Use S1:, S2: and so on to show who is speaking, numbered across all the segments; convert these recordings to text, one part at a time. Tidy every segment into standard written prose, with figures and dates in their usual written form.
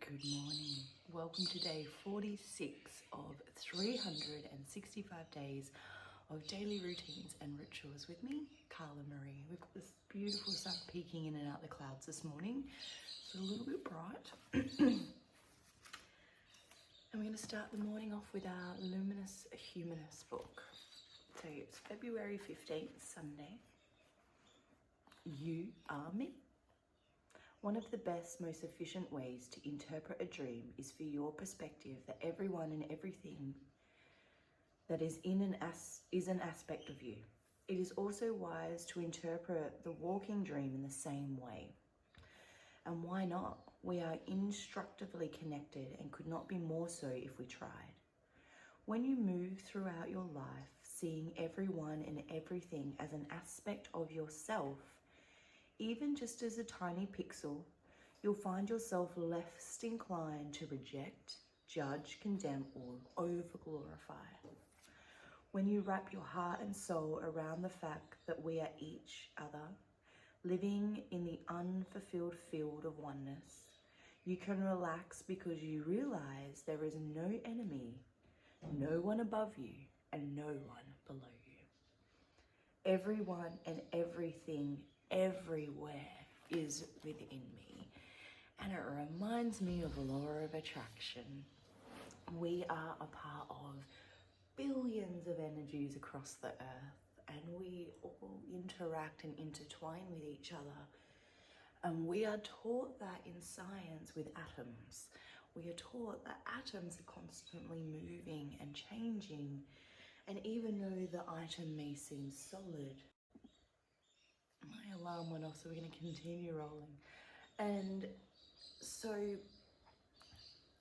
S1: Good morning. Welcome to day 46 of 365 days of daily routines and rituals with me, Carla Marie. We've got this beautiful sun peeking in and out the clouds this morning. It's a little bit bright. And we're going to start the morning off with our Luminous Humanist book. So it's February 15th, Sunday. You are me. One of the best, most efficient ways to interpret a dream is for your perspective that everyone and everything that is an aspect of you. It is also wise to interpret the walking dream in the same way. And why not? We are instructively connected and could not be more so if we tried. When you move throughout your life, seeing everyone and everything as an aspect of yourself, even just as a tiny pixel, you'll find yourself less inclined to reject, judge, condemn, or over-glorify. When you wrap your heart and soul around the fact that we are each other, living in the unfulfilled field of oneness, you can relax because you realize there is no enemy, no one above you, and no one below you. Everyone and everything everywhere is within me, and it reminds me of law of attraction. We are a part of billions of energies across the earth, and we all interact and intertwine with each other, and we are taught that in science with atoms. We are taught that atoms are constantly moving and changing, and even though the atom may seem solid, my alarm went off, so we're going to continue rolling. And so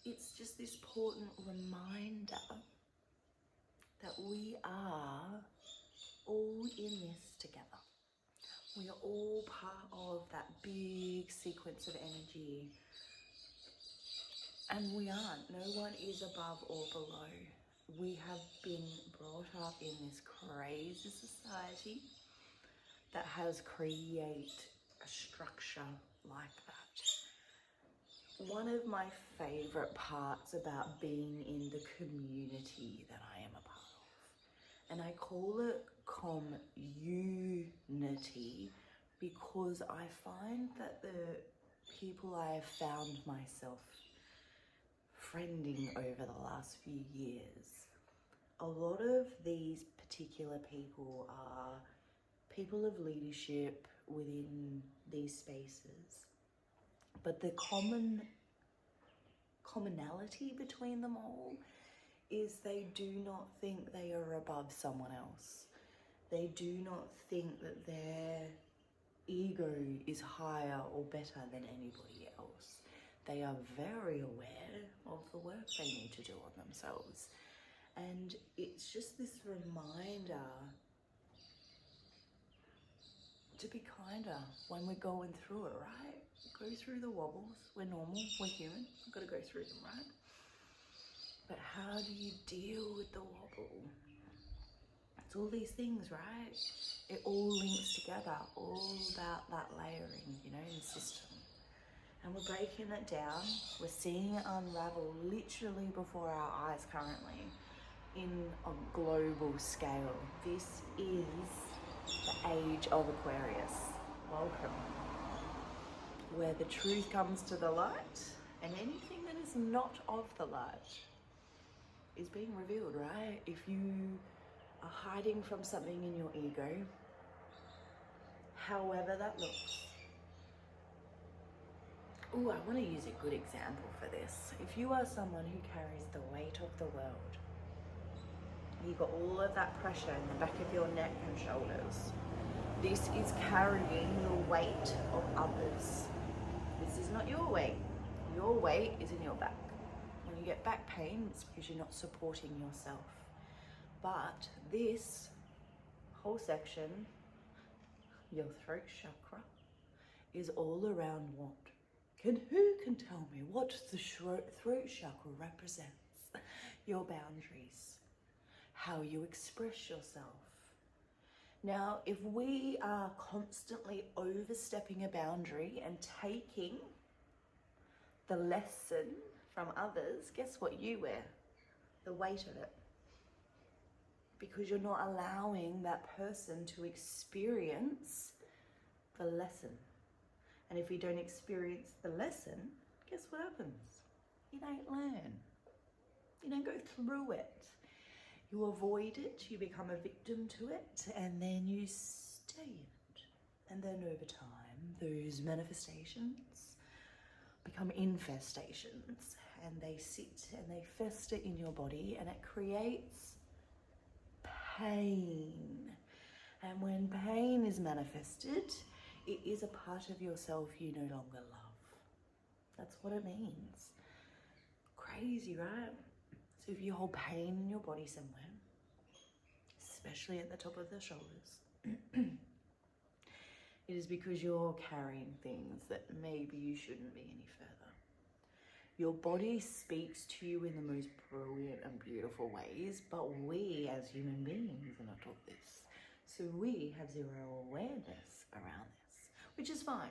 S1: it's just this important reminder that we are all in this together. We are all part of that big sequence of energy. And we aren't. No one is above or below. We have been brought up in this crazy society that has created a structure like that. One of my favorite parts about being in the community that I am a part of, and I call it community because I find that the people I have found myself friending over the last few years, a lot of these particular people are people of leadership within these spaces, but the commonality between them all is they do not think they are above someone else. They do not think that their ego is higher or better than anybody else. They are very aware of the work they need to do on themselves. And it's just this reminder to be kinder when we're going through it, right? Go through the wobbles. We're normal, we're human. We've got to go through them, right? But how do you deal with the wobble? It's all these things, right? It all links together, all about that layering, in the system. And we're breaking it down. We're seeing it unravel literally before our eyes currently in a global scale. This is the age of Aquarius. Welcome. Where the truth comes to the light and anything that is not of the light is being revealed, right? If you are hiding from something in your ego, however that looks. Oh, I want to use a good example for this. If you are someone who carries the weight of the world, you've got all of that pressure in the back of your neck and shoulders. This is carrying the weight of others. This is not your weight. Your weight is in your back. When you get back pain, it's because you're not supporting yourself. But this whole section, your throat chakra, is all around what? Who can tell me what the throat chakra represents? Your boundaries, how you express yourself. Now, if we are constantly overstepping a boundary and taking the lesson from others, guess what you wear? The weight of it. Because you're not allowing that person to experience the lesson. And if you don't experience the lesson, guess what happens? You don't learn. You don't go through it. You avoid it, you become a victim to it, and then you stay in it. And then over time, those manifestations become infestations, and they sit and they fester in your body, and it creates pain. And when pain is manifested, it is a part of yourself you no longer love. That's what it means. Crazy, right? So if you hold pain in your body somewhere, especially at the top of the shoulders, it is because you're carrying things that maybe you shouldn't be any further. Your body speaks to you in the most brilliant and beautiful ways, but we as human beings are not taught this. So we have zero awareness around this, which is fine.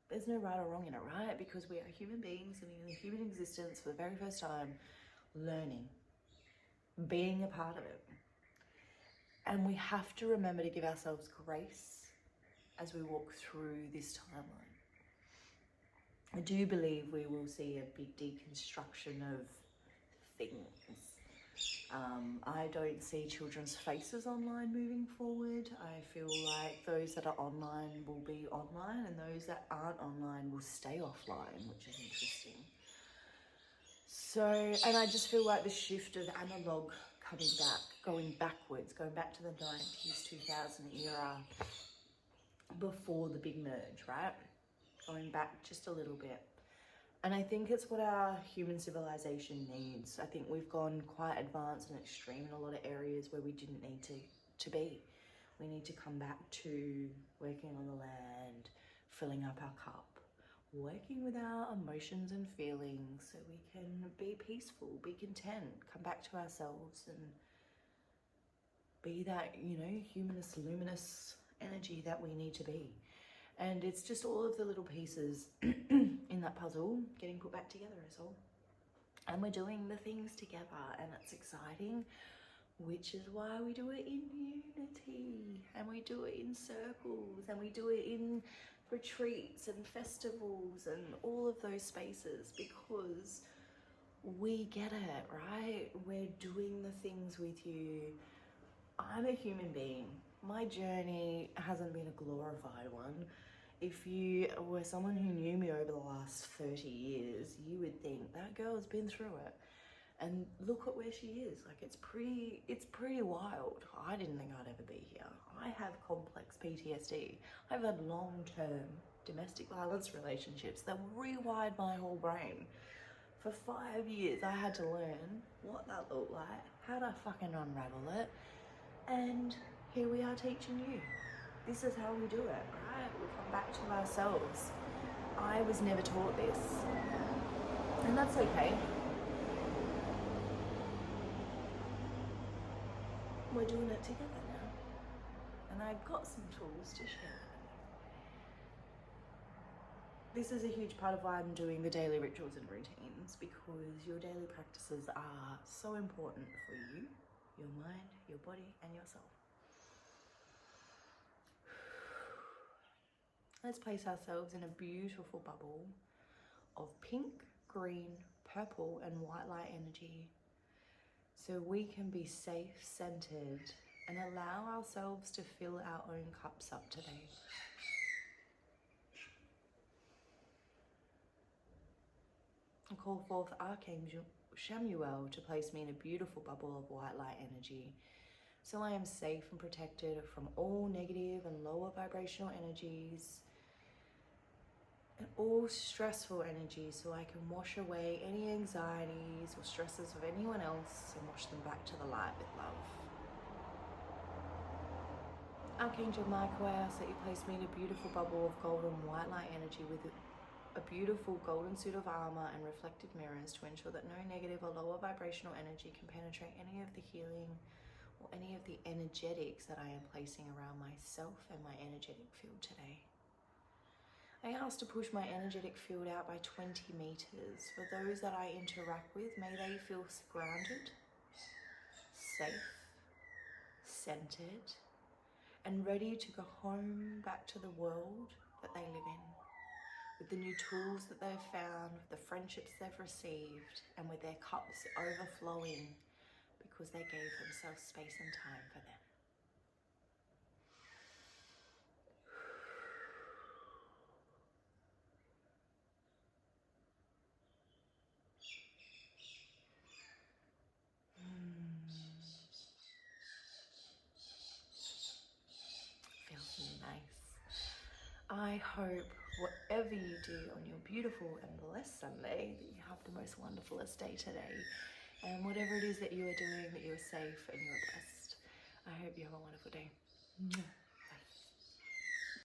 S1: There's no right or wrong in it, right? Because we are human beings living in a human existence for the very first time, learning, being a part of it. And we have to remember to give ourselves grace as we walk through this timeline. I do believe we will see a big deconstruction of things. I don't see children's faces online moving forward. I feel like those that are online will be online, and those that aren't online will stay offline, which is interesting. So, and I just feel like the shift of analog coming back, going backwards, going back to the 90s, 2000 era, before the big merge, right? Going back just a little bit. And I think it's what our human civilization needs. I think we've gone quite advanced and extreme in a lot of areas where we didn't need to be. We need to come back to working on the land, filling up our cup, working with our emotions and feelings so we can be peaceful, be content, come back to ourselves and be that, you know, humanist, luminous energy that we need to be. And it's just all of the little pieces in that puzzle getting put back together is all. And we're doing the things together, and it's exciting, which is why we do it in unity, and we do it in circles, and we do it in retreats and festivals and all of those spaces, because we get it, right? We're doing the things with you. I'm a human being. My journey hasn't been a glorified one. If you were someone who knew me over the last 30 years, you would think that girl's been through it. And look at where she is. Like, it's pretty wild. I didn't think I'd ever be here. I have complex PTSD. I've had long-term domestic violence relationships that rewired my whole brain. For 5 years, I had to learn what that looked like, how to fucking unravel it. And here we are teaching you. This is how we do it, right? We come back to ourselves. I was never taught this. And that's okay. We're doing it together now. And I've got some tools to share. This is a huge part of why I'm doing the daily rituals and routines, because your daily practices are so important for you, your mind, your body, and yourself. Let's place ourselves in a beautiful bubble of pink, green, purple, and white light energy, so we can be safe, centered, and allow ourselves to fill our own cups up today. I call forth Archangel Chamuel to place me in a beautiful bubble of white light energy, so I am safe and protected from all negative and lower vibrational energies and all stressful energies, so I can wash away any anxieties or stresses of anyone else and wash them back to the light with love. Archangel Michael, I ask that you place me in a beautiful bubble of golden white light energy with a beautiful golden suit of armor and reflective mirrors to ensure that no negative or lower vibrational energy can penetrate any of the healing or any of the energetics that I am placing around myself and my energetic field today. I ask to push my energetic field out by 20 meters. For those that I interact with, may they feel grounded, safe, centered, and ready to go home back to the world that they live in, with the new tools that they've found, with the friendships they've received, and with their cups overflowing because they gave themselves space and time for them. Feels nice. I hope whatever you do on your beautiful and blessed Sunday, that you have the most wonderfulest day today. And whatever it is that you are doing, that you are safe and you are blessed. I hope you have a wonderful day.